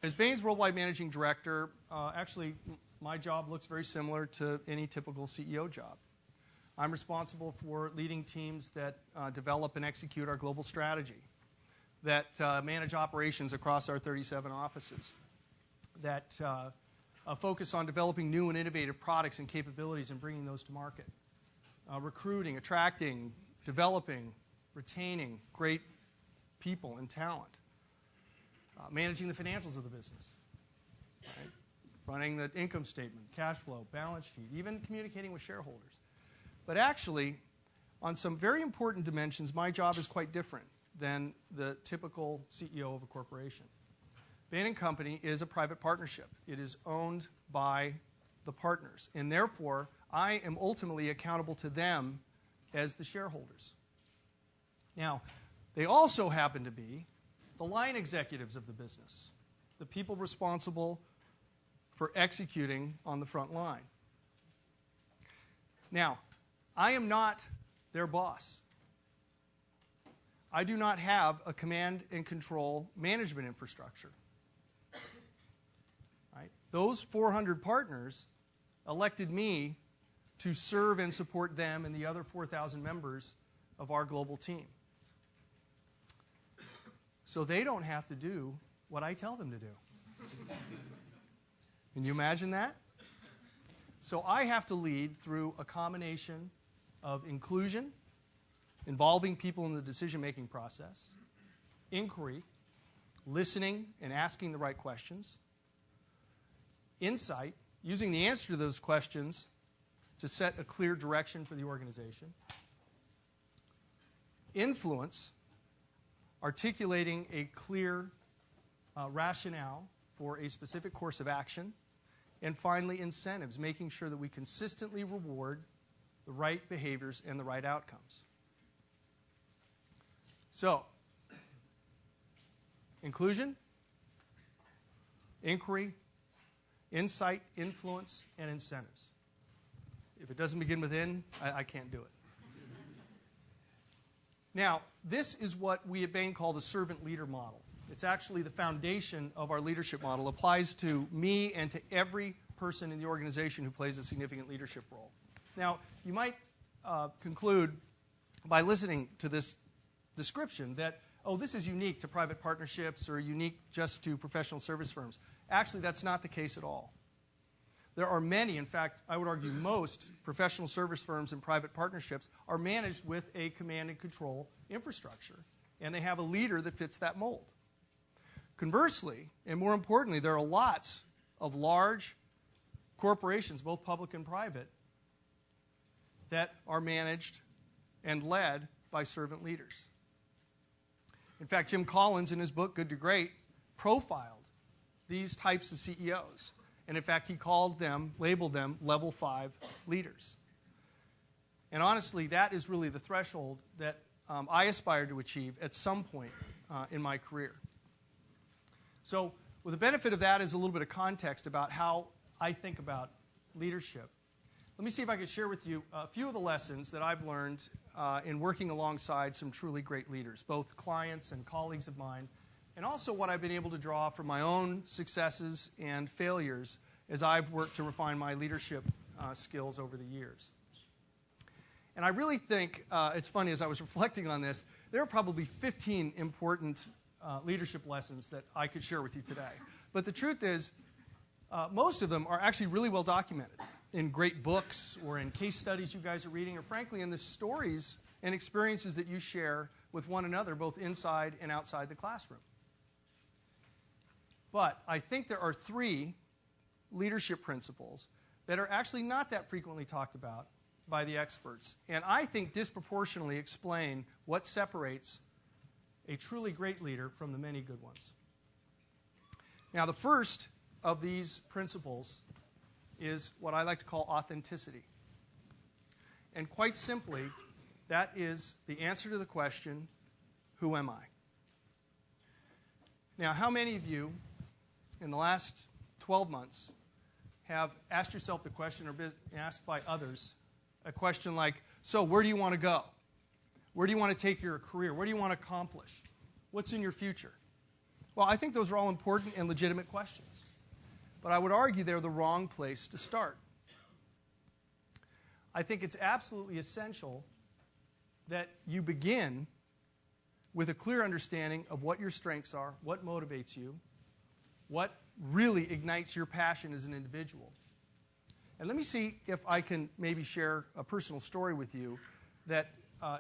As Bain's Worldwide Managing Director, actually, my job looks very similar to any typical CEO job. I'm responsible for leading teams that develop and execute our global strategy, that manage operations across our 37 offices, that focus on developing new and innovative products and capabilities and bringing those to market, recruiting, attracting, developing, retaining great people and talent, managing the financials of the business, right? Running the income statement, cash flow, balance sheet, even communicating with shareholders. But actually, on some very important dimensions, my job is quite different than the typical CEO of a corporation. Bain & Company is a private partnership. It is owned by the partners, and therefore, I am ultimately accountable to them as the shareholders. Now, they also happen to be the line executives of the business, the people responsible for executing on the front line. Now, I am not their boss. I do not have a command and control management infrastructure. Right? Those 400 partners elected me to serve and support them and the other 4,000 members of our global team. So they don't have to do what I tell them to do. Can you imagine that? So I have to lead through a combination of inclusion, involving people in the decision-making process, inquiry, listening and asking the right questions, insight, using the answer to those questions to set a clear direction for the organization, influence, articulating a clear rationale for a specific course of action, and finally, incentives, making sure that we consistently reward the right behaviors and the right outcomes. So, inclusion, inquiry, insight, influence, and incentives. If it doesn't begin with N, I can't do it. Now, this is what we at Bain call the servant leader model. It's actually the foundation of our leadership model. It applies to me and to every person in the organization who plays a significant leadership role. Now, you might conclude by listening to this description that, oh, this is unique to private partnerships or unique just to professional service firms. Actually, that's not the case at all. There are many, in fact, I would argue most professional service firms and private partnerships are managed with a command and control infrastructure, and they have a leader that fits that mold. Conversely, and more importantly, there are lots of large corporations, both public and private, that are managed and led by servant leaders. In fact, Jim Collins, in his book, Good to Great, profiled these types of CEOs. And in fact, he labeled them level 5 leaders. And honestly, that is really the threshold that I aspire to achieve at some point in my career. So with the benefit of that is a little bit of context about how I think about leadership. Let me see if I can share with you a few of the lessons that I've learned in working alongside some truly great leaders, both clients and colleagues of mine, and also what I've been able to draw from my own successes and failures as I've worked to refine my leadership skills over the years. And I really think, it's funny, as I was reflecting on this, there are probably 15 important leadership lessons that I could share with you today. But the truth is, most of them are actually really well documented in great books or in case studies you guys are reading, or frankly in the stories and experiences that you share with one another, both inside and outside the classroom. But I think there are 3 leadership principles that are actually not that frequently talked about by the experts, and I think disproportionately explain what separates a truly great leader from the many good ones. Now, the first of these principles is what I like to call authenticity. And quite simply, that is the answer to the question, who am I? Now, how many of you in the last 12 months have asked yourself the question or been asked by others a question like, so where do you want to go? Where do you want to take your career? Where do you want to accomplish? What's in your future? Well, I think those are all important and legitimate questions. But I would argue they're the wrong place to start. I think it's absolutely essential that you begin with a clear understanding of what your strengths are, what motivates you, what really ignites your passion as an individual. And let me see if I can maybe share a personal story with you that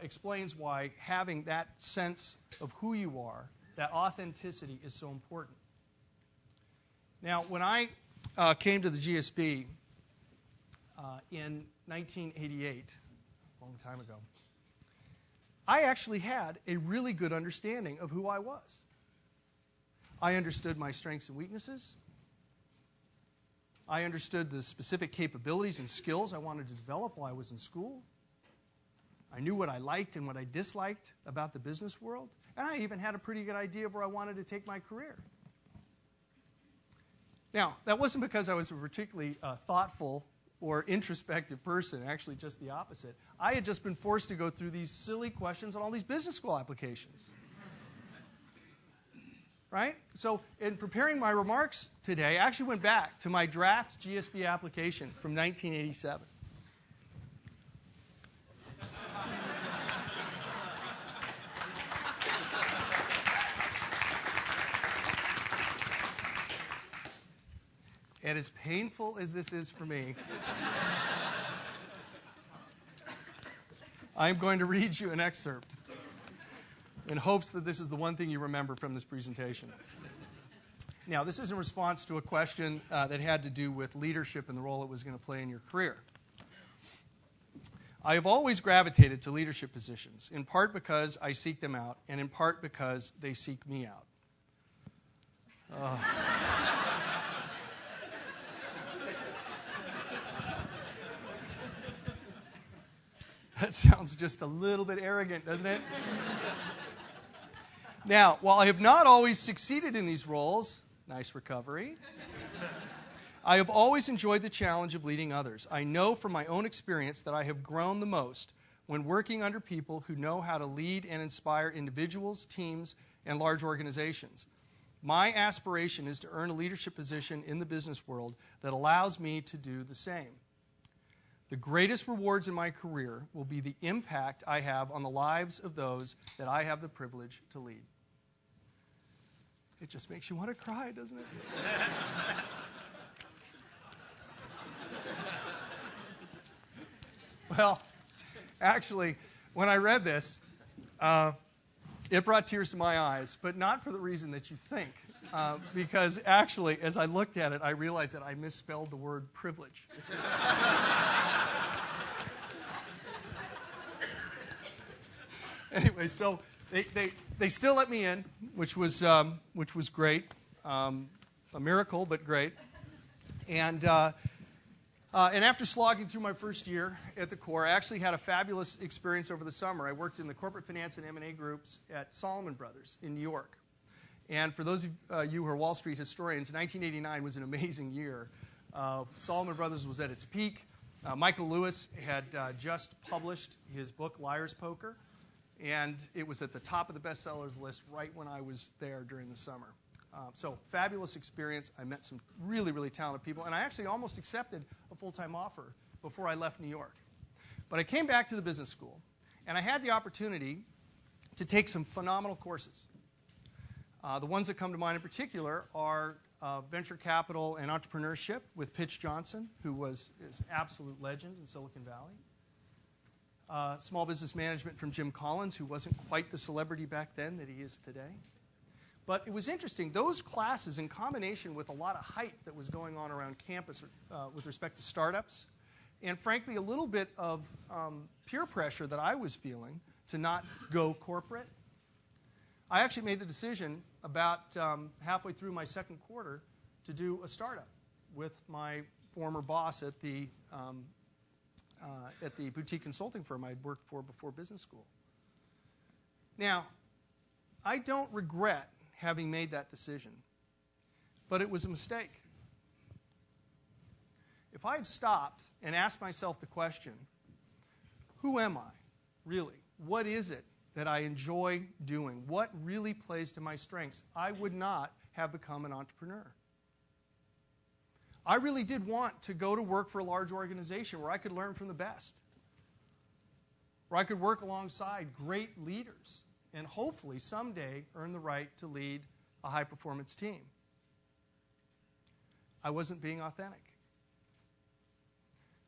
explains why having that sense of who you are, that authenticity, is so important. Now, when I came to the GSB in 1988, a long time ago, I actually had a really good understanding of who I was. I understood my strengths and weaknesses. I understood the specific capabilities and skills I wanted to develop while I was in school. I knew what I liked and what I disliked about the business world. And I even had a pretty good idea of where I wanted to take my career. Now, that wasn't because I was a particularly thoughtful or introspective person, actually just the opposite. I had just been forced to go through these silly questions on all these business school applications. Right? So in preparing my remarks today, I actually went back to my draft GSB application from 1987. And as painful as this is for me, I'm going to read you an excerpt in hopes that this is the one thing you remember from this presentation. Now, this is in response to a question that had to do with leadership and the role it was going to play in your career. I have always gravitated to leadership positions, in part because I seek them out, and in part because they seek me out. That sounds just a little bit arrogant, doesn't it? Now, while I have not always succeeded in these roles, nice recovery, I have always enjoyed the challenge of leading others. I know from my own experience that I have grown the most when working under people who know how to lead and inspire individuals, teams, and large organizations. My aspiration is to earn a leadership position in the business world that allows me to do the same. The greatest rewards in my career will be the impact I have on the lives of those that I have the privilege to lead. It just makes you want to cry, doesn't it? Well, actually, when I read this, it brought tears to my eyes, but not for the reason that you think. Because actually, as I looked at it, I realized that I misspelled the word privilege. Anyway, so they still let me in, which was great, a miracle, but great. And after slogging through my first year at the Corps, I actually had a fabulous experience over the summer. I worked in the corporate finance and M&A groups at Salomon Brothers in New York. And for those of you who are Wall Street historians, 1989 was an amazing year. Salomon Brothers was at its peak. Michael Lewis had just published his book, Liar's Poker, and it was at the top of the bestsellers list right when I was there during the summer. So fabulous experience. I met some really, really talented people, and I actually almost accepted a full-time offer before I left New York. But I came back to the business school, and I had the opportunity to take some phenomenal courses. The ones that come to mind in particular are venture capital and entrepreneurship with Pitch Johnson, who is an absolute legend in Silicon Valley. Small business management from Jim Collins, who wasn't quite the celebrity back then that he is today. But it was interesting. Those classes, in combination with a lot of hype that was going on around campus with respect to startups, and frankly a little bit of peer pressure that I was feeling to not go corporate, I actually made the decision about halfway through my second quarter to do a startup with my former boss at the boutique consulting firm I'd worked for before business school. Now, I don't regret having made that decision, but it was a mistake. If I had stopped and asked myself the question, who am I, really? What is it that I enjoy doing, what really plays to my strengths, I would not have become an entrepreneur. I really did want to go to work for a large organization where I could learn from the best, where I could work alongside great leaders, and hopefully someday earn the right to lead a high-performance team. I wasn't being authentic.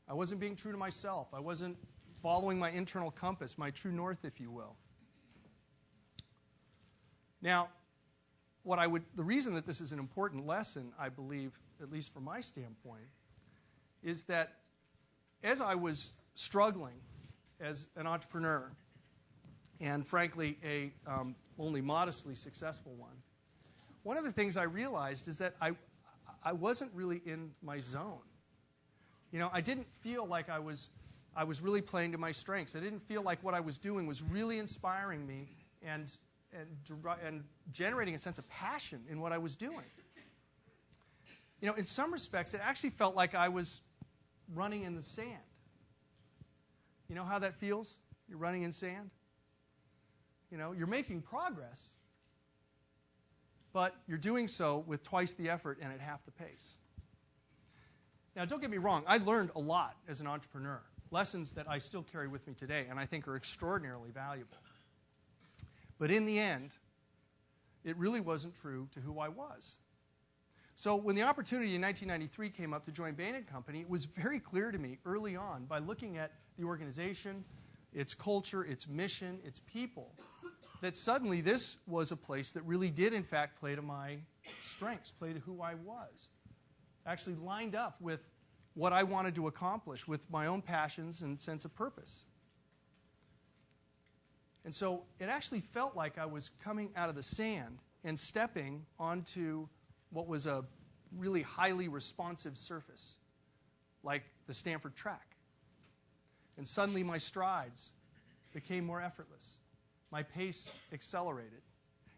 I wasn't being true to myself. I wasn't following my internal compass, my true north, if you will. Now, the reason that this is an important lesson, I believe, at least from my standpoint, is that as I was struggling as an entrepreneur, and frankly, a only modestly successful one of the things I realized is that I wasn't really in my zone. I didn't feel like I was really playing to my strengths. I didn't feel like what I was doing was really inspiring me and generating a sense of passion in what I was doing. In some respects, it actually felt like I was running in the sand. You know how that feels? You're running in sand? You're making progress, but you're doing so with twice the effort and at half the pace. Now, don't get me wrong. I learned a lot as an entrepreneur, lessons that I still carry with me today and I think are extraordinarily valuable. But in the end, it really wasn't true to who I was. So when the opportunity in 1993 came up to join Bain & Company, it was very clear to me early on by looking at the organization, its culture, its mission, its people, that suddenly this was a place that really did, in fact, play to my strengths, play to who I was, actually lined up with what I wanted to accomplish, with my own passions and sense of purpose. And so it actually felt like I was coming out of the sand and stepping onto what was a really highly responsive surface, like the Stanford track. And suddenly my strides became more effortless. My pace accelerated.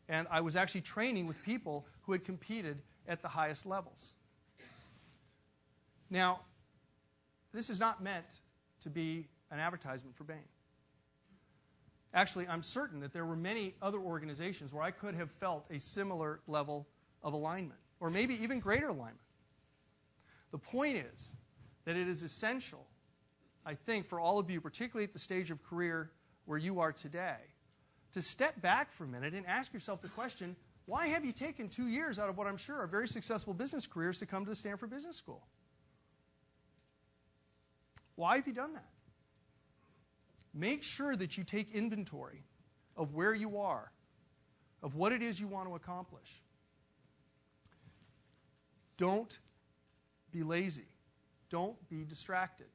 And I was actually training with people who had competed at the highest levels. Now, this is not meant to be an advertisement for Bain. Actually, I'm certain that there were many other organizations where I could have felt a similar level of alignment, or maybe even greater alignment. The point is that it is essential, I think, for all of you, particularly at the stage of career where you are today, to step back for a minute and ask yourself the question, why have you taken 2 years out of what I'm sure are very successful business careers to come to the Stanford Business School? Why have you done that? Make sure that you take inventory of where you are, of what it is you want to accomplish. Don't be lazy. Don't be distracted.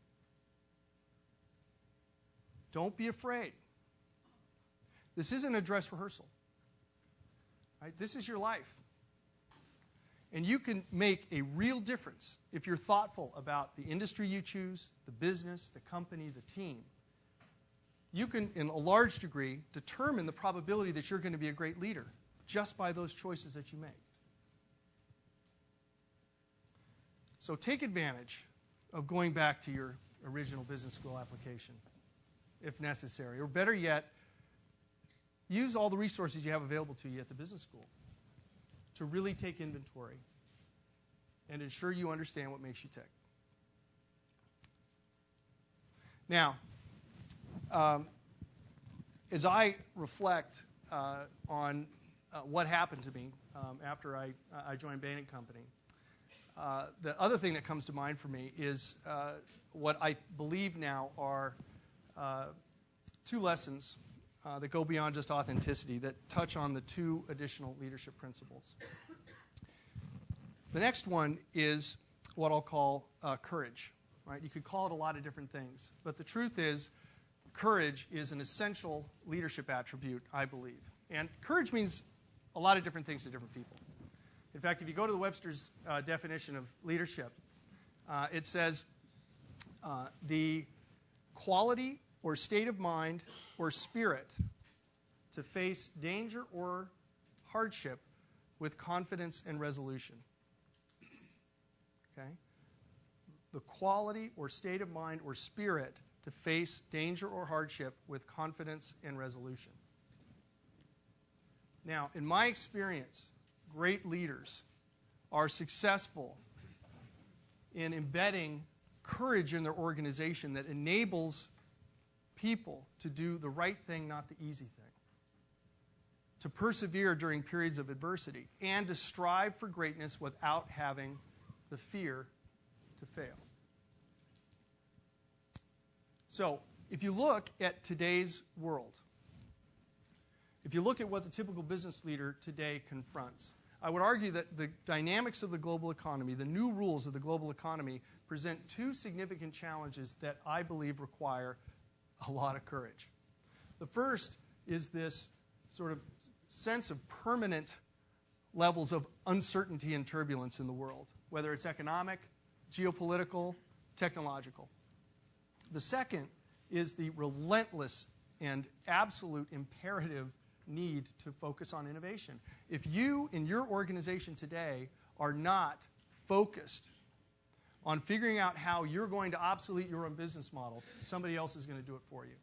Don't be afraid. This isn't a dress rehearsal. Right? This is your life. And you can make a real difference if you're thoughtful about the industry you choose, the business, the company, the team. You can, in a large degree, determine the probability that you're going to be a great leader just by those choices that you make. So take advantage of going back to your original business school application, if necessary. Or better yet, use all the resources you have available to you at the business school to really take inventory and ensure you understand what makes you tick. Now, as I reflect on what happened to me after I joined Bain & Company, the other thing that comes to mind for me is what I believe now are two lessons that go beyond just authenticity, that touch on the two additional leadership principles. The next one is what I'll call courage. Right? You could call it a lot of different things, but the truth is, courage is an essential leadership attribute, I believe. And courage means a lot of different things to different people. In fact, if you go to the Webster's definition of leadership, it says the quality or state of mind or spirit to face danger or hardship with confidence and resolution. Okay? The quality or state of mind or spirit to face danger or hardship with confidence and resolution. Now, in my experience, great leaders are successful in embedding courage in their organization that enables people to do the right thing, not the easy thing, to persevere during periods of adversity, and to strive for greatness without having the fear to fail. So, if you look at today's world, if you look at what the typical business leader today confronts, I would argue that the dynamics of the global economy, the new rules of the global economy, present two significant challenges that I believe require a lot of courage. The first is this sort of sense of permanent levels of uncertainty and turbulence in the world, whether it's economic, geopolitical, technological. The second is the relentless and absolute imperative need to focus on innovation. If you, in your organization today, are not focused on figuring out how you're going to obsolete your own business model, somebody else is going to do it for you.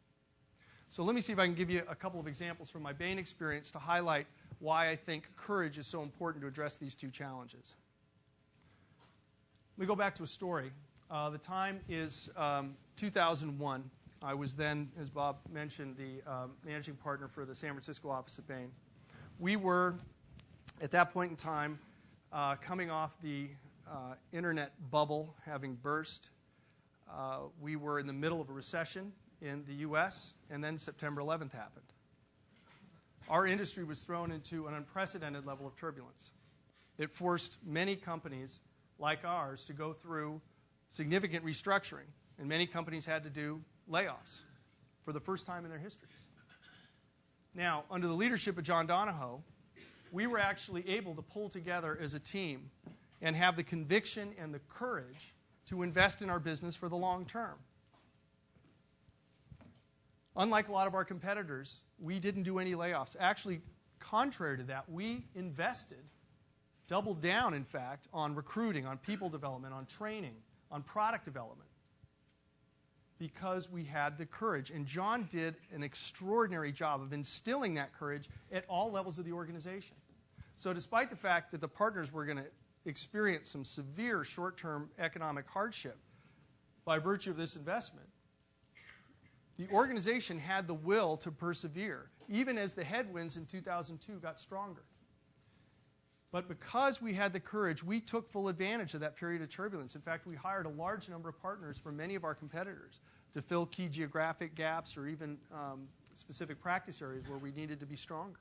So let me see if I can give you a couple of examples from my Bain experience to highlight why I think courage is so important to address these two challenges. Let me go back to a story. The time is 2001. I was then, as Bob mentioned, the managing partner for the San Francisco office at Bain. We were, at that point in time, coming off the internet bubble having burst. We were in the middle of a recession in the U.S., and then September 11th happened. Our industry was thrown into an unprecedented level of turbulence. It forced many companies like ours to go through significant restructuring, and many companies had to do layoffs for the first time in their histories. Now, under the leadership of John Donahoe, we were actually able to pull together as a team and have the conviction and the courage to invest in our business for the long term. Unlike a lot of our competitors, we didn't do any layoffs. Actually, contrary to that, we invested, doubled down, in fact, on recruiting, on people development, on training, on product development, because we had the courage. And John did an extraordinary job of instilling that courage at all levels of the organization. So despite the fact that the partners were going to experience some severe short-term economic hardship by virtue of this investment, the organization had the will to persevere, even as the headwinds in 2002 got stronger. But because we had the courage, we took full advantage of that period of turbulence. In fact, we hired a large number of partners from many of our competitors to fill key geographic gaps or even specific practice areas where we needed to be stronger.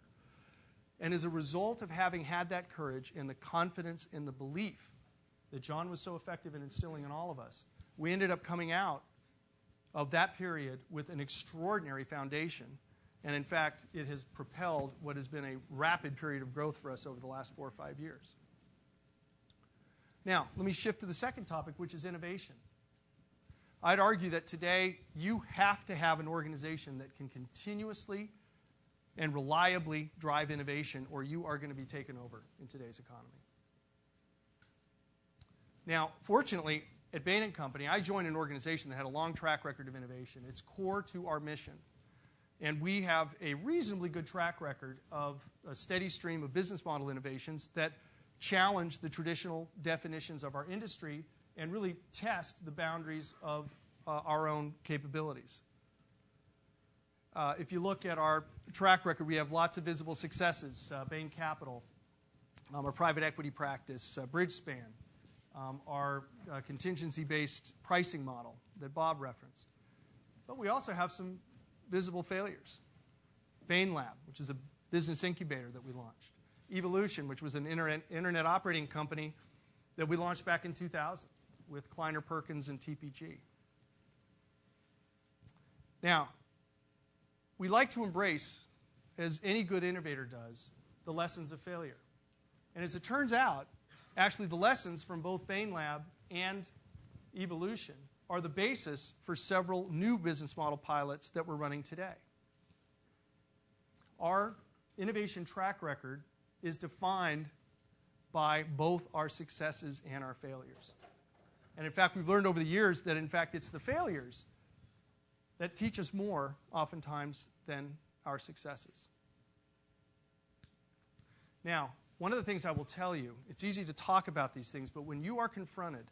And as a result of having had that courage and the confidence and the belief that John was so effective in instilling in all of us, we ended up coming out of that period with an extraordinary foundation. And in fact, it has propelled what has been a rapid period of growth for us over the last 4 or 5 years. Now, let me shift to the second topic, which is innovation. I'd argue that today you have to have an organization that can continuously and reliably drive innovation, or you are going to be taken over in today's economy. Now, fortunately, at Bain & Company, I joined an organization that had a long track record of innovation. It's core to our mission. And we have a reasonably good track record of a steady stream of business model innovations that challenge the traditional definitions of our industry and really test the boundaries of our own capabilities. If you look at our track record, we have lots of visible successes. Bain Capital, our private equity practice, Bridgespan, our contingency-based pricing model that Bob referenced. But we also have some visible failures. Bain Lab, which is a business incubator that we launched. Evolution, which was an internet operating company that we launched back in 2000 with Kleiner Perkins and TPG. Now, we like to embrace, as any good innovator does, the lessons of failure. And as it turns out, actually the lessons from both Bain Lab and Evolution are the basis for several new business model pilots that we're running today. Our innovation track record is defined by both our successes and our failures. And in fact, we've learned over the years that in fact it's the failures that teach us more oftentimes than our successes. Now, one of the things I will tell you, it's easy to talk about these things, but when you are confronted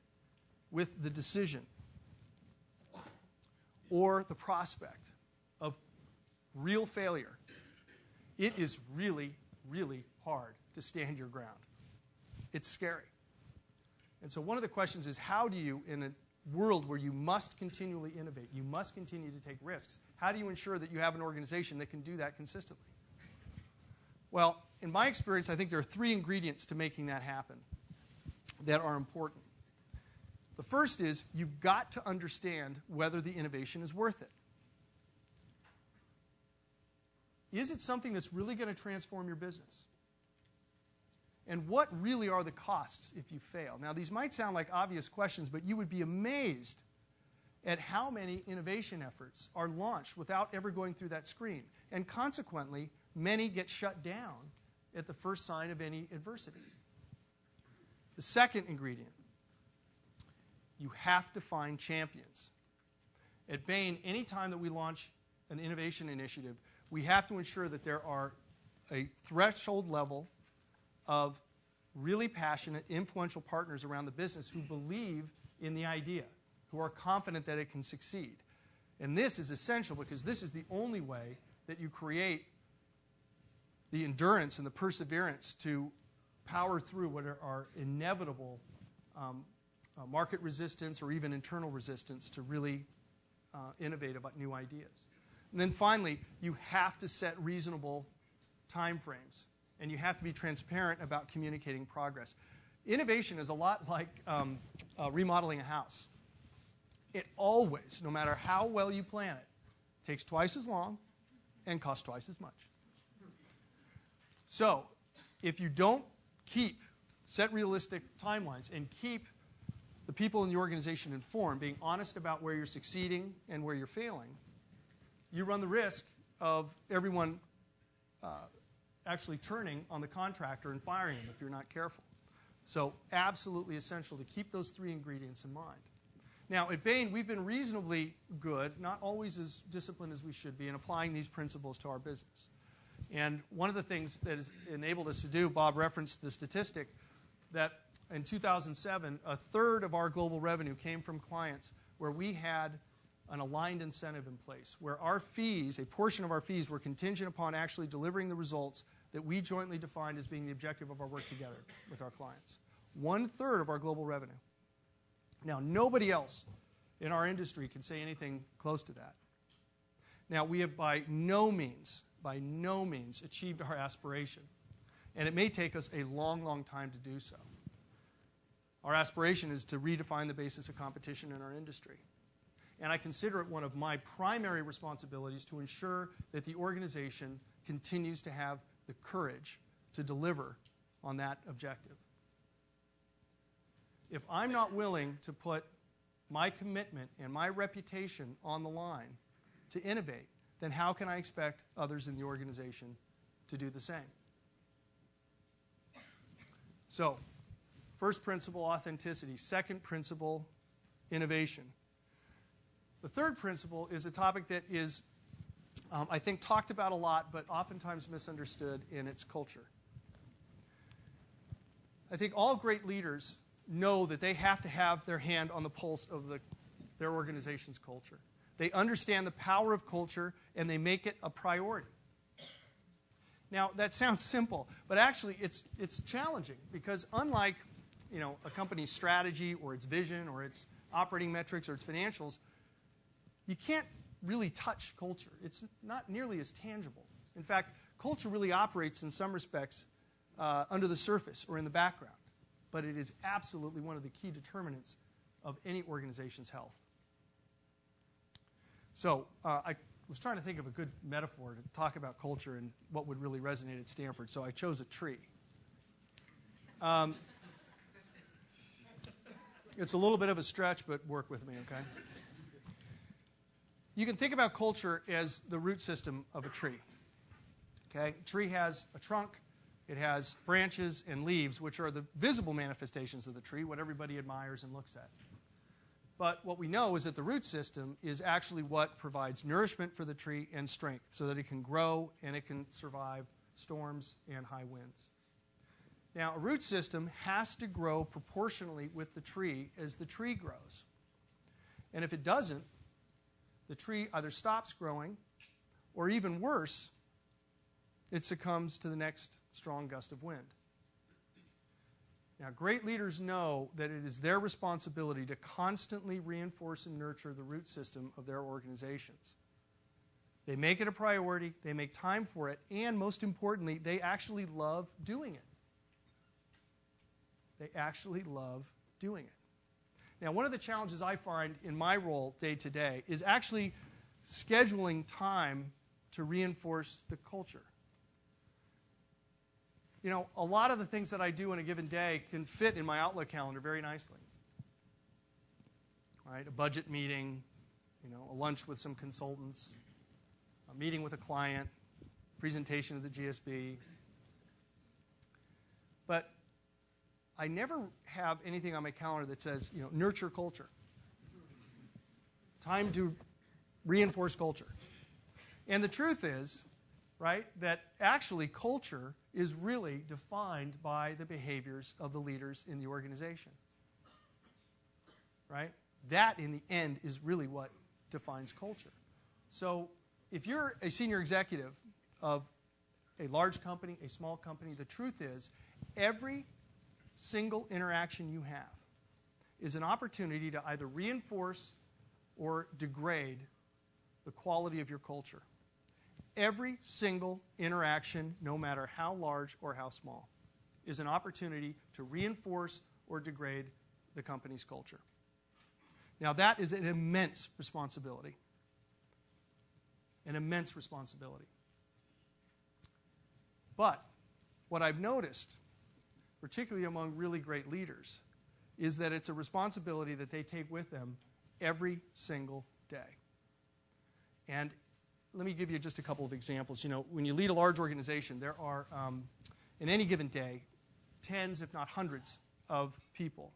with the decision or the prospect of real failure, it is really, really hard to stand your ground. It's scary. And so one of the questions is, how do you, in a world where you must continually innovate, you must continue to take risks, how do you ensure that you have an organization that can do that consistently? Well, in my experience, I think there are 3 ingredients to making that happen that are important. The first is you've got to understand whether the innovation is worth it. Is it something that's really going to transform your business? And what really are the costs if you fail? Now, these might sound like obvious questions, but you would be amazed at how many innovation efforts are launched without ever going through that screen. And consequently, many get shut down at the first sign of any adversity. The second ingredient, you have to find champions. At Bain, any time that we launch an innovation initiative, we have to ensure that there are a threshold level of really passionate, influential partners around the business who believe in the idea, who are confident that it can succeed. And this is essential because this is the only way that you create the endurance and the perseverance to power through what are inevitable market resistance or even internal resistance to really innovate about new ideas. And then finally, you have to set reasonable time frames, and you have to be transparent about communicating progress. Innovation is a lot like remodeling a house. It always, no matter how well you plan it, takes twice as long and costs twice as much. So, if you don't set realistic timelines and keep the people in the organization informed, being honest about where you're succeeding and where you're failing, you run the risk of everyone actually turning on the contractor and firing him if you're not careful. So absolutely essential to keep those 3 ingredients in mind. Now, at Bain, we've been reasonably good, not always as disciplined as we should be, in applying these principles to our business. And one of the things that has enabled us to do, Bob referenced the statistic, that in 2007, a third of our global revenue came from clients where we had an aligned incentive in place, where our fees, a portion of our fees, were contingent upon actually delivering the results that we jointly defined as being the objective of our work together with our clients. 1/3 of our global revenue. Now, nobody else in our industry can say anything close to that. Now, we have by no means achieved our aspiration, and it may take us a long, long time to do so. Our aspiration is to redefine the basis of competition in our industry. And I consider it one of my primary responsibilities to ensure that the organization continues to have the courage to deliver on that objective. If I'm not willing to put my commitment and my reputation on the line to innovate, then how can I expect others in the organization to do the same? So, first principle, authenticity. Second principle, innovation. The third principle is a topic that is, I think, talked about a lot, but oftentimes misunderstood in its culture. I think all great leaders know that they have to have their hand on the pulse of their organization's culture. They understand the power of culture, and they make it a priority. Now, that sounds simple, but actually it's challenging because unlike a company's strategy or its vision or its operating metrics or its financials, you can't really touch culture. It's not nearly as tangible. In fact, culture really operates in some respects under the surface or in the background, but it is absolutely one of the key determinants of any organization's health. So I was trying to think of a good metaphor to talk about culture and what would really resonate at Stanford, so I chose a tree. It's a little bit of a stretch, but work with me, okay? You can think about culture as the root system of a tree. Okay? A tree has a trunk, it has branches and leaves, which are the visible manifestations of the tree, what everybody admires and looks at. But what we know is that the root system is actually what provides nourishment for the tree and strength so that it can grow and it can survive storms and high winds. Now, a root system has to grow proportionally with the tree as the tree grows. And if it doesn't, the tree either stops growing or, even worse, it succumbs to the next strong gust of wind. Now, great leaders know that it is their responsibility to constantly reinforce and nurture the root system of their organizations. They make it a priority, they make time for it, and most importantly, they actually love doing it. They actually love doing it. Now, one of the challenges I find in my role day to day is actually scheduling time to reinforce the culture. You know, a lot of the things that I do in a given day can fit in my Outlook calendar very nicely. Right? A budget meeting, a lunch with some consultants, a meeting with a client, presentation of the GSB. But I never have anything on my calendar that says, nurture culture. Time to reinforce culture. And the truth is, right, that actually culture is really defined by the behaviors of the leaders in the organization. Right? That, in the end, is really what defines culture. So if you're a senior executive of a large company, a small company, the truth is every single interaction you have is an opportunity to either reinforce or degrade the quality of your culture. Every single interaction, no matter how large or how small, is an opportunity to reinforce or degrade the company's culture. Now, that is an immense responsibility. An immense responsibility. But what I've noticed, particularly among really great leaders, is that it's a responsibility that they take with them every single day. And let me give you just a couple of examples. When you lead a large organization, there are, in any given day, tens, if not hundreds, of people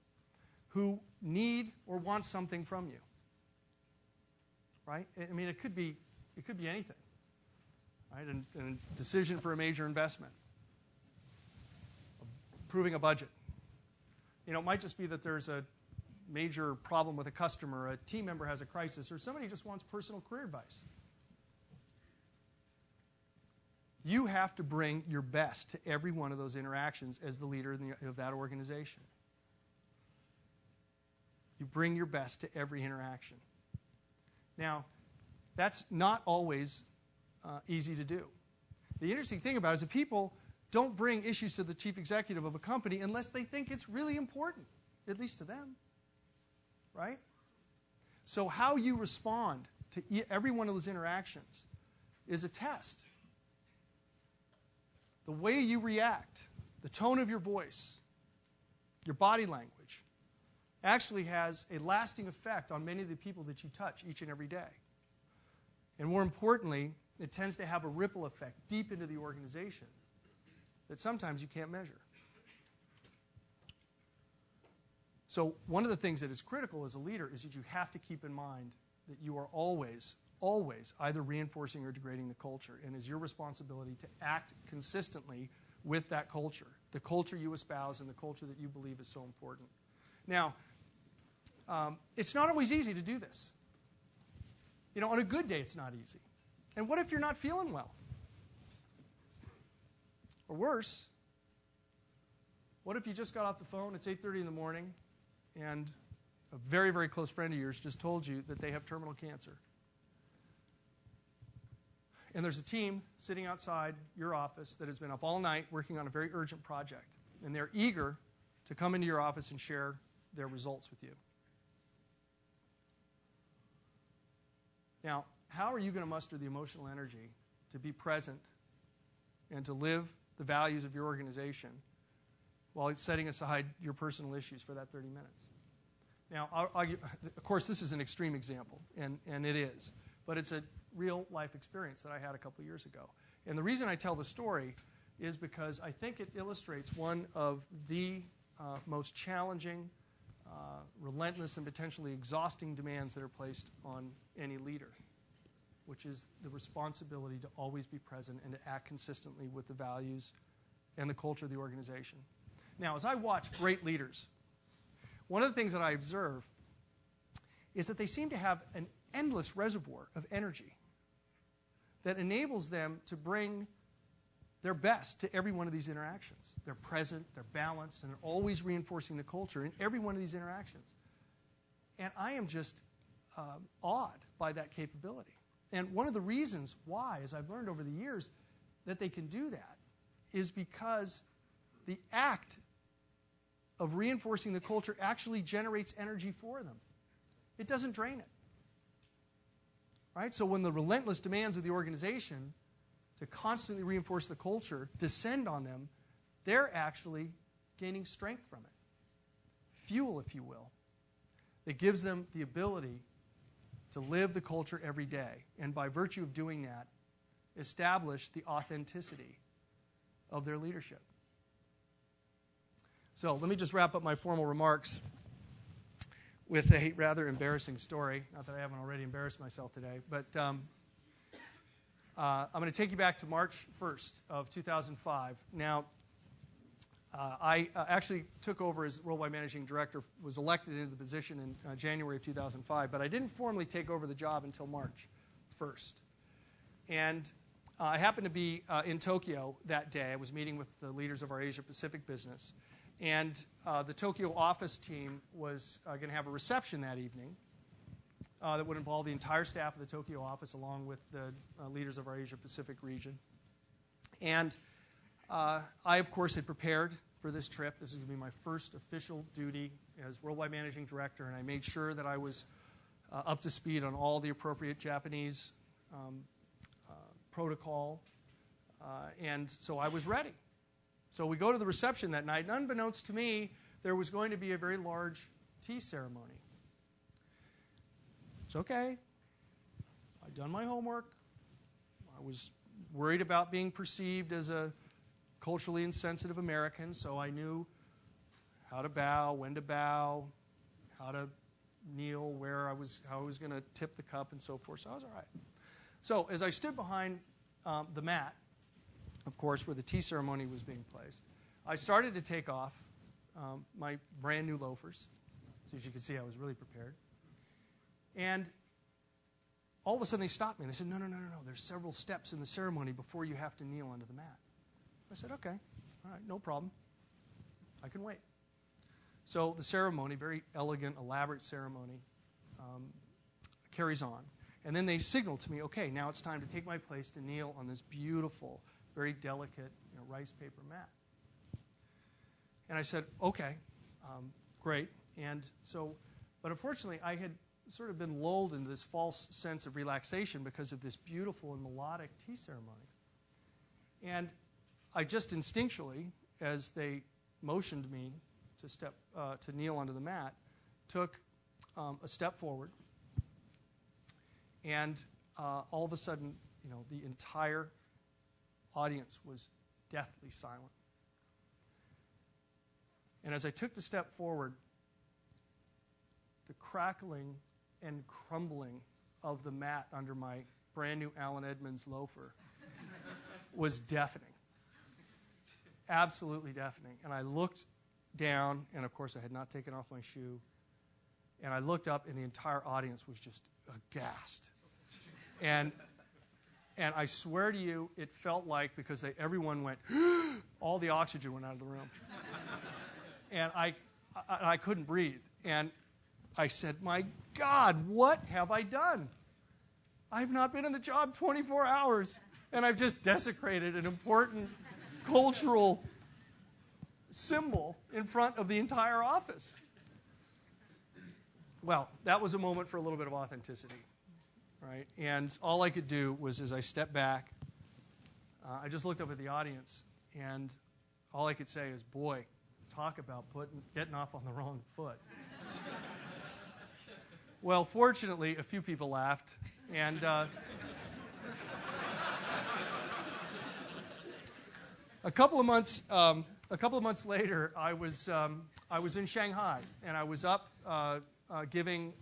who need or want something from you. Right? I mean, it could be anything. Right? And a decision for a major investment. Approving a budget. It might just be that there's a major problem with a customer, a team member has a crisis, or somebody just wants personal career advice. You have to bring your best to every one of those interactions as the leader of that organization. You bring your best to every interaction. Now, that's not always easy to do. The interesting thing about it is that people don't bring issues to the chief executive of a company unless they think it's really important, at least to them. Right? So how you respond to every one of those interactions is a test. The way you react, the tone of your voice, your body language, actually has a lasting effect on many of the people that you touch each and every day. And more importantly, it tends to have a ripple effect deep into the organization that sometimes you can't measure. So one of the things that is critical as a leader is that you have to keep in mind that you are always either reinforcing or degrading the culture, and it's your responsibility to act consistently with that culture, the culture you espouse and the culture that you believe is so important. Now, it's not always easy to do this. On a good day, it's not easy. And what if you're not feeling well? Or worse, what if you just got off the phone, it's 8:30 in the morning, and a very, very close friend of yours just told you that they have terminal cancer? And there's a team sitting outside your office that has been up all night working on a very urgent project. And they're eager to come into your office and share their results with you. Now, how are you going to muster the emotional energy to be present and to live the values of your organization while setting aside your personal issues for that 30 minutes? Now, of course, this is an extreme example, and it is. But it's a real-life experience that I had a couple years ago. And the reason I tell the story is because I think it illustrates one of the most challenging, relentless, and potentially exhausting demands that are placed on any leader, which is the responsibility to always be present and to act consistently with the values and the culture of the organization. Now, as I watch great leaders, one of the things that I observe is that they seem to have an endless reservoir of energy that enables them to bring their best to every one of these interactions. They're present, they're balanced, and they're always reinforcing the culture in every one of these interactions. And I am just awed by that capability. And one of the reasons why, as I've learned over the years, that they can do that is because the act of reinforcing the culture actually generates energy for them. It doesn't drain it. Right? So when the relentless demands of the organization to constantly reinforce the culture descend on them, they're actually gaining strength from it. Fuel, if you will. It gives them the ability to live the culture every day, and by virtue of doing that, establish the authenticity of their leadership. So let me just wrap up my formal remarks with a rather embarrassing story. Not that I haven't already embarrassed myself today, but I'm going to take you back to March 1st of 2005. Now, I actually took over as Worldwide Managing Director, was elected into the position in January of 2005, but I didn't formally take over the job until March 1st. And I happened to be in Tokyo that day. I was meeting with the leaders of our Asia-Pacific business. And the Tokyo office team was going to have a reception that evening that would involve the entire staff of the Tokyo office along with the leaders of our Asia-Pacific region. And I, of course, had prepared for this trip. This is going to be my first official duty as Worldwide Managing Director, and I made sure that I was up to speed on all the appropriate Japanese protocol, and so I was ready. So we go to the reception that night, and unbeknownst to me, there was going to be a very large tea ceremony. It's okay. I'd done my homework. I was worried about being perceived as a culturally insensitive American, so I knew how to bow, when to bow, how to kneel, how I was going to tip the cup, and so forth. So I was all right. So as I stood behind the mat, of course, where the tea ceremony was being placed, I started to take off my brand new loafers. So as you can see, I was really prepared. And all of a sudden they stopped me and they said, no, there's several steps in the ceremony before you have to kneel onto the mat. I said, okay, all right, no problem. I can wait. So the ceremony, very elegant, elaborate ceremony, carries on. And then they signal to me, okay, now it's time to take my place to kneel on this beautiful, very delicate rice paper mat. And I said, okay, great. And so, but unfortunately, I had sort of been lulled into this false sense of relaxation because of this beautiful and melodic tea ceremony. And I just instinctually, as they motioned me to kneel onto the mat, took a step forward. And all of a sudden, the entire audience was deathly silent. And as I took the step forward, the crackling and crumbling of the mat under my brand new Allen Edmonds loafer was deafening. Absolutely deafening. And I looked down, and of course I had not taken off my shoe, and I looked up, and the entire audience was just aghast. And I swear to you, it felt like, because everyone went, all the oxygen went out of the room. And I couldn't breathe. And I said, my God, what have I done? I've not been in the job 24 hours, and I've just desecrated an important cultural symbol in front of the entire office. Well, that was a moment for a little bit of authenticity, right? And all I could do was, as I stepped back, I just looked up at the audience, and all I could say is, boy, talk about getting off on the wrong foot. Well, fortunately, a few people laughed, and a couple of months later, I was in Shanghai, and I was up giving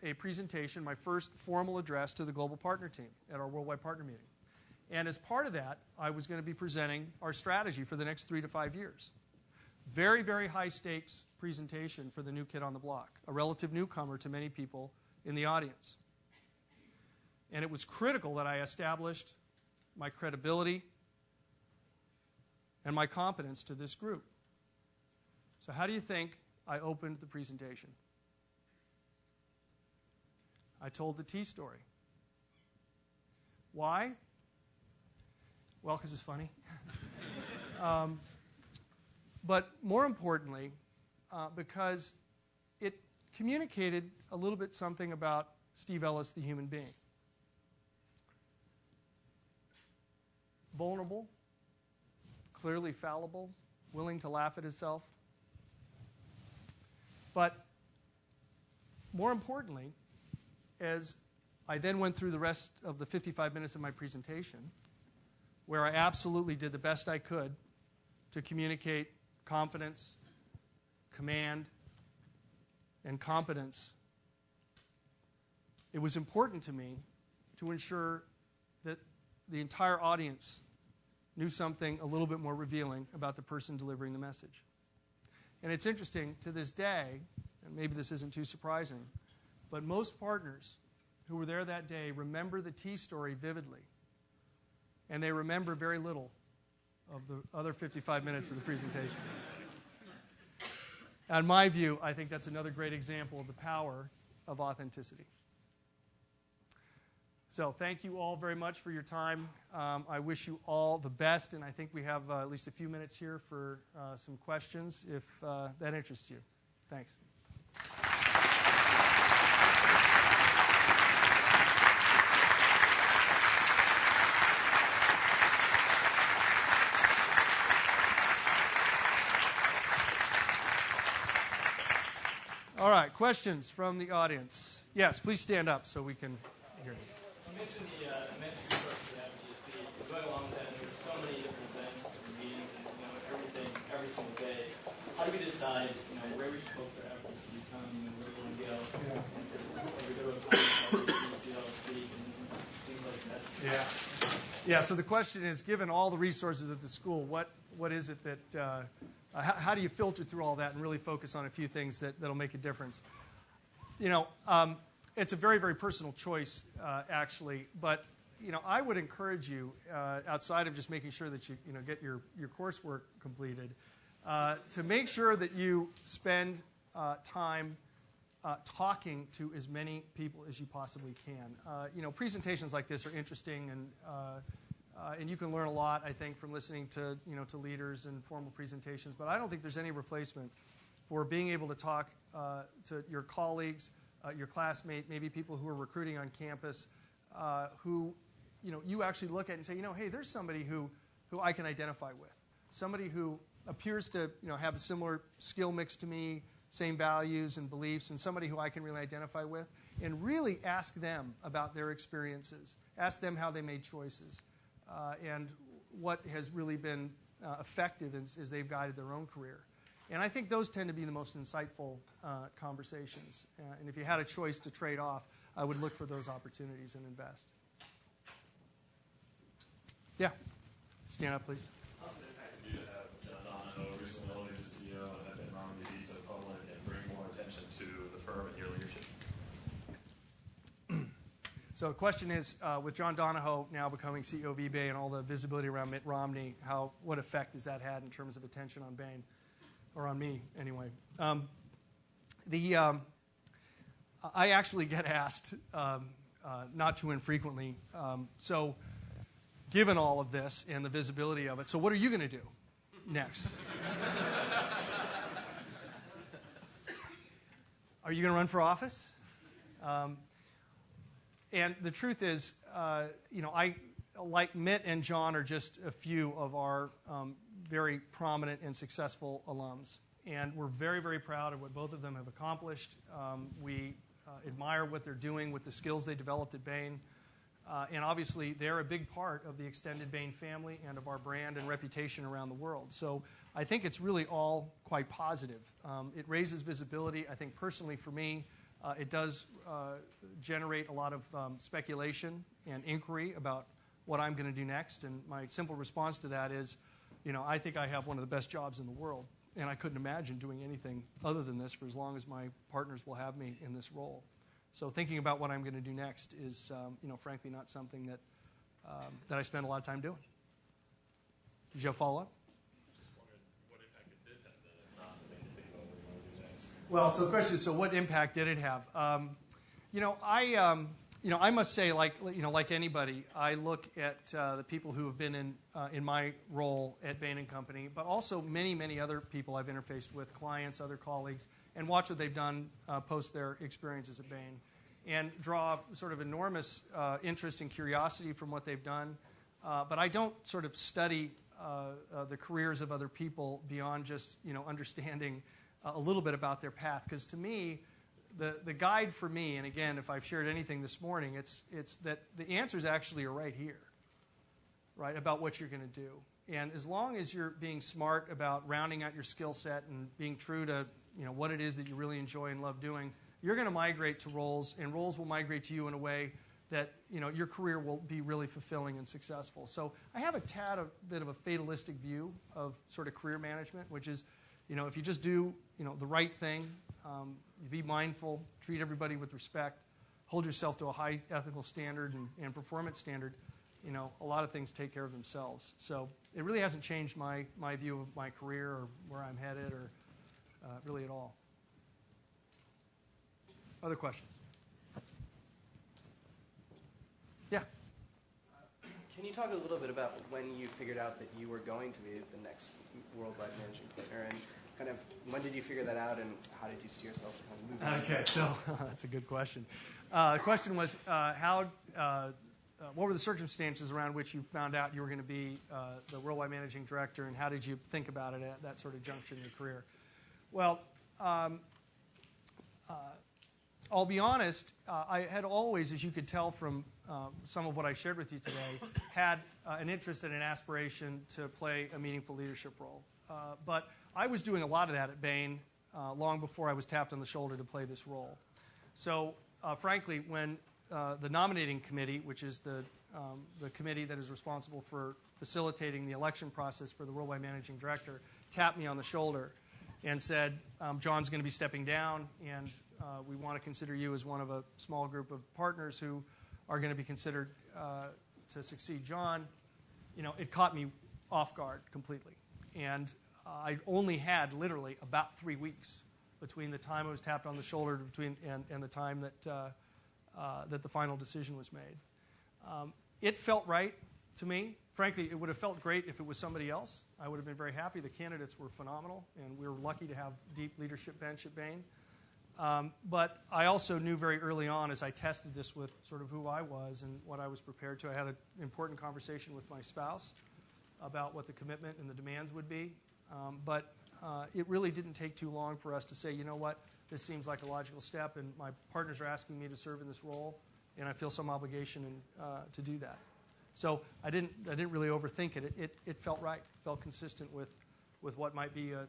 a presentation, my first formal address to the global partner team at our worldwide partner meeting. And as part of that, I was going to be presenting our strategy for the next 3 to 5 years. Very, very high stakes presentation for the new kid on the block, a relative newcomer to many people in the audience. And it was critical that I established my credibility and my competence to this group. So how do you think I opened the presentation? I told the T story. Why? Well, because it's funny. But more importantly, because it communicated a little bit something about Steve Ellis, the human being. Vulnerable, clearly fallible, willing to laugh at himself. But more importantly, as I then went through the rest of the 55 minutes of my presentation, where I absolutely did the best I could to communicate confidence, command, and competence, it was important to me to ensure that the entire audience knew something a little bit more revealing about the person delivering the message. And it's interesting, to this day, and maybe this isn't too surprising, but most partners who were there that day remember the T story vividly, and they remember very little of the other 55 minutes of the presentation. In my view, I think that's another great example of the power of authenticity. So thank you all very much for your time. I wish you all the best, and I think we have at least a few minutes here for some questions if that interests you. Thanks. All right, questions from the audience. Yes, please stand up so we can hear you. You mentioned the immense resources at GSP. Going along with that, there's so many different events and meetings and everything every single day. How do we decide where we focus our efforts to become, where we want to go? Or we go to a conference, see how to speak, and things like that. Yeah. So the question is, given all the resources at the school, what is it that how do you filter through all that and really focus on a few things that'll make a difference? It's a very, very personal choice, actually. But I would encourage you, outside of just making sure that you get your coursework completed, to make sure that you spend time talking to as many people as you possibly can. Presentations like this are interesting, and you can learn a lot, I think, from listening to leaders and formal presentations. But I don't think there's any replacement for being able to talk to your colleagues, your classmate, maybe people who are recruiting on campus, who you actually look at and say, hey, there's somebody who I can identify with, somebody who appears to have a similar skill mix to me, same values and beliefs, and somebody who I can really identify with, and really ask them about their experiences, ask them how they made choices, and what has really been effective as they've guided their own career. And I think those tend to be the most insightful conversations. And if you had a choice to trade off, I would look for those opportunities and invest. Yeah. Stand up, please. How's it impacted you to have John Donahoe, recently elected CEO, and have been around the visa public and bring more attention to the firm and your leadership? So the question is, with John Donahoe now becoming CEO of eBay and all the visibility around Mitt Romney, what effect has that had in terms of attention on Bain? Or on me, anyway. I actually get asked, not too infrequently, so given all of this and the visibility of it, so what are you going to do next? Are you going to run for office? And the truth is, I, like Mitt and John, are just a few of our very prominent and successful alums. And we're very, very proud of what both of them have accomplished. We admire what they're doing with the skills they developed at Bain. And obviously, they're a big part of the extended Bain family and of our brand and reputation around the world. So I think it's really all quite positive. It raises visibility. I think personally for me, it does generate a lot of speculation and inquiry about what I'm going to do next. And my simple response to that is, I think I have one of the best jobs in the world. and I couldn't imagine doing anything other than this for as long as my partners will have me in this role. So thinking about what I'm going to do next is, frankly, not something that I spend a lot of time doing. Did you have a follow-up? Just wondered what impact it did have then, if not make you think about what you want to do next. Well, so the question is, so what impact did it have? I must say, like anybody, I look at the people who have been in my role at Bain & Company, but also many, many other people I've interfaced with, clients, other colleagues, and watch what they've done post their experiences at Bain, and draw sort of enormous interest and curiosity from what they've done. But I don't sort of study the careers of other people beyond just understanding a little bit about their path, because to me, the guide for me, and again, if I've shared anything this morning, it's that the answers actually are right here, right, about what you're going to do. And as long as you're being smart about rounding out your skill set and being true to what it is that you really enjoy and love doing, you're going to migrate to roles, and roles will migrate to you in a way that your career will be really fulfilling and successful. So I have a bit of a fatalistic view of sort of career management, which is, if you just do the right thing, you be mindful, treat everybody with respect, hold yourself to a high ethical standard and performance standard, a lot of things take care of themselves. So it really hasn't changed my view of my career or where I'm headed or really at all. Other questions? Yeah. Can you talk a little bit about when you figured out that you were going to be the next worldwide managing partner, and kind of when did you figure that out, and how did you see yourself kind of moving? Okay, so that's a good question. The question was what were the circumstances around which you found out you were going to be the worldwide managing director, and how did you think about it at that sort of juncture in your career? Well, I'll be honest, I had always, as you could tell from some of what I shared with you today, had an interest and an aspiration to play a meaningful leadership role. But I was doing a lot of that at Bain long before I was tapped on the shoulder to play this role. So, frankly, when the nominating committee, which is the committee that is responsible for facilitating the election process for the worldwide managing director, tapped me on the shoulder and said, John's going to be stepping down, and we want to consider you as one of a small group of partners who are going to be considered to succeed John. It caught me off guard completely. And I only had literally about 3 weeks between the time I was tapped on the shoulder and the time that the final decision was made. It felt right to me. Frankly, it would have felt great if it was somebody else. I would have been very happy. The candidates were phenomenal, and we were lucky to have deep leadership bench at Bain. But I also knew very early on, as I tested this with sort of who I was and what I was prepared to, I had an important conversation with my spouse about what the commitment and the demands would be. But it really didn't take too long for us to say, you know what, this seems like a logical step, and my partners are asking me to serve in this role, and I feel some obligation to do that. So I didn't really overthink it. It felt right. It felt consistent with what might be a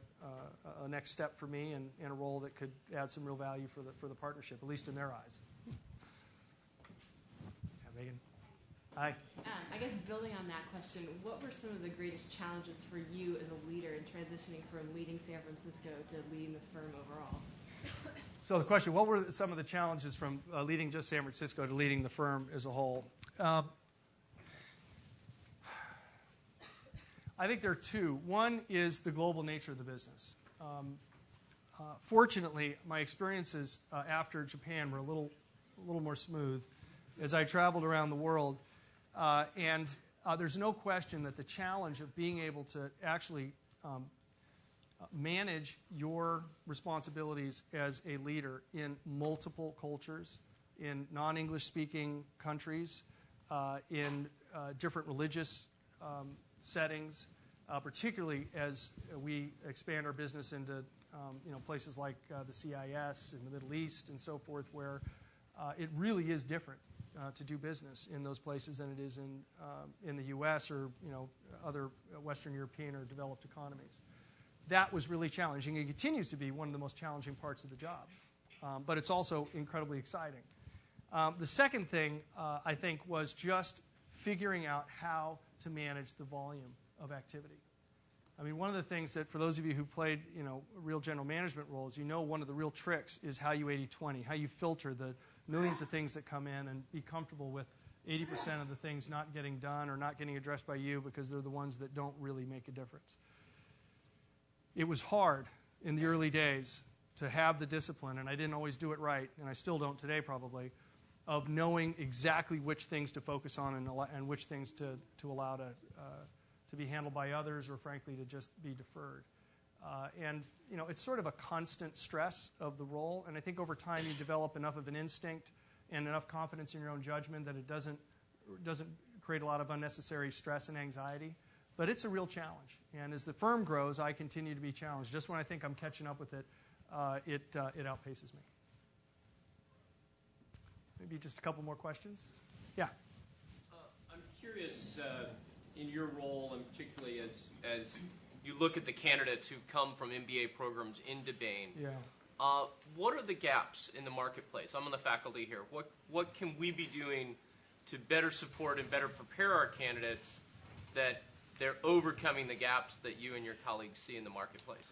next step for me and a role that could add some real value for the partnership, at least in their eyes. Yeah, Megan. Hi. I guess building on that question, what were some of the greatest challenges for you as a leader in transitioning from leading San Francisco to leading the firm overall? So the question, what were some of the challenges from leading just San Francisco to leading the firm as a whole? I think there are two. One is the global nature of the business. Fortunately, my experiences after Japan were a little more smooth as I traveled around the world. And there's no question that the challenge of being able to actually manage your responsibilities as a leader in multiple cultures, in non-English speaking countries, in different religious settings, particularly as we expand our business into places like the CIS in the Middle East and so forth, where it really is different to do business in those places than it is in the U.S. or other Western European or developed economies. That was really challenging. It continues to be one of the most challenging parts of the job, but it's also incredibly exciting. The second thing, I think, was just figuring out how to manage the volume of activity. I mean, one of the things that, for those of you who played, real general management roles, one of the real tricks is how you 80-20, how you filter the millions of things that come in and be comfortable with 80% of the things not getting done or not getting addressed by you because they're the ones that don't really make a difference. It was hard in the early days to have the discipline, and I didn't always do it right, and I still don't today probably, of knowing exactly which things to focus on and which things to allow to be handled by others, or frankly to just be deferred. And it's sort of a constant stress of the role, and I think over time you develop enough of an instinct and enough confidence in your own judgment that it doesn't create a lot of unnecessary stress and anxiety. But it's a real challenge, and as the firm grows, I continue to be challenged. Just when I think I'm catching up with it, it outpaces me. Maybe just a couple more questions. Yeah. I'm curious, in your role, and particularly as you look at the candidates who come from MBA programs into Bain, what are the gaps in the marketplace? I'm on the faculty here. What can we be doing to better support and better prepare our candidates that they're overcoming the gaps that you and your colleagues see in the marketplace?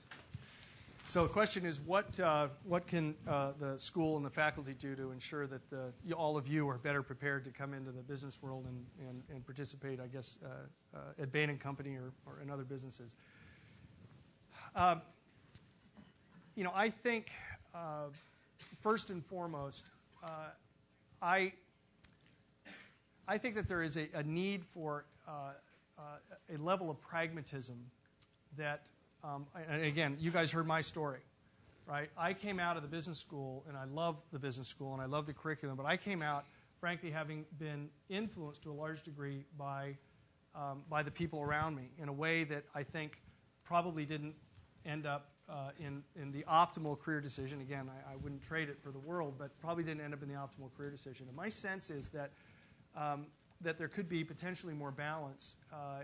So the question is, what can the school and the faculty do to ensure that all of you are better prepared to come into the business world and participate, I guess, at Bain & Company or in other businesses? I think, first and foremost, I think that there is a need for a level of pragmatism that, and again, you guys heard my story, right? I came out of the business school, and I love the business school, and I love the curriculum, but I came out, frankly, having been influenced to a large degree by the people around me in a way that I think probably didn't end up in the optimal career decision. Again, I wouldn't trade it for the world, but probably didn't end up in the optimal career decision. And my sense is that there could be potentially more balance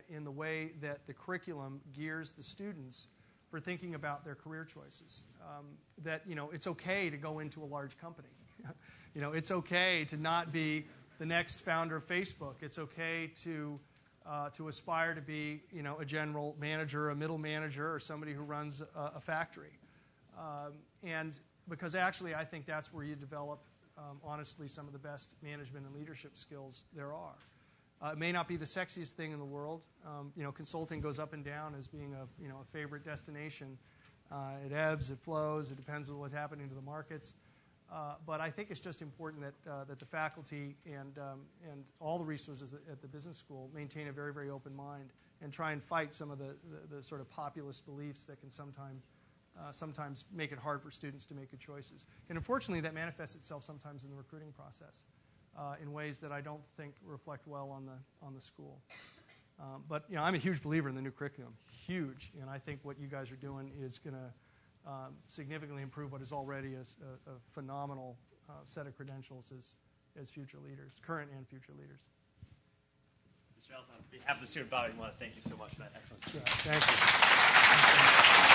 in the way that the curriculum gears the students for thinking about their career choices. That it's okay to go into a large company. It's okay to not be the next founder of Facebook. It's okay to aspire to be a general manager, a middle manager, or somebody who runs a factory. And because actually I think that's where you develop honestly some of the best management and leadership skills there are. It may not be the sexiest thing in the world. Consulting goes up and down as being a favorite destination. It ebbs, it flows, it depends on what's happening to the markets. But I think it's just important that the faculty and all the resources at the business school maintain a very, very open mind and try and fight some of the sort of populist beliefs that can sometimes make it hard for students to make good choices. And unfortunately, that manifests itself sometimes in the recruiting process in ways that I don't think reflect well on the school. But I'm a huge believer in the new curriculum, huge, and I think what you guys are doing is going to significantly improve what is already a phenomenal set of credentials as future leaders, current and future leaders. Mr. Ellis, on behalf of the student body, we want to thank you so much for that excellent speech. Yeah, thank you.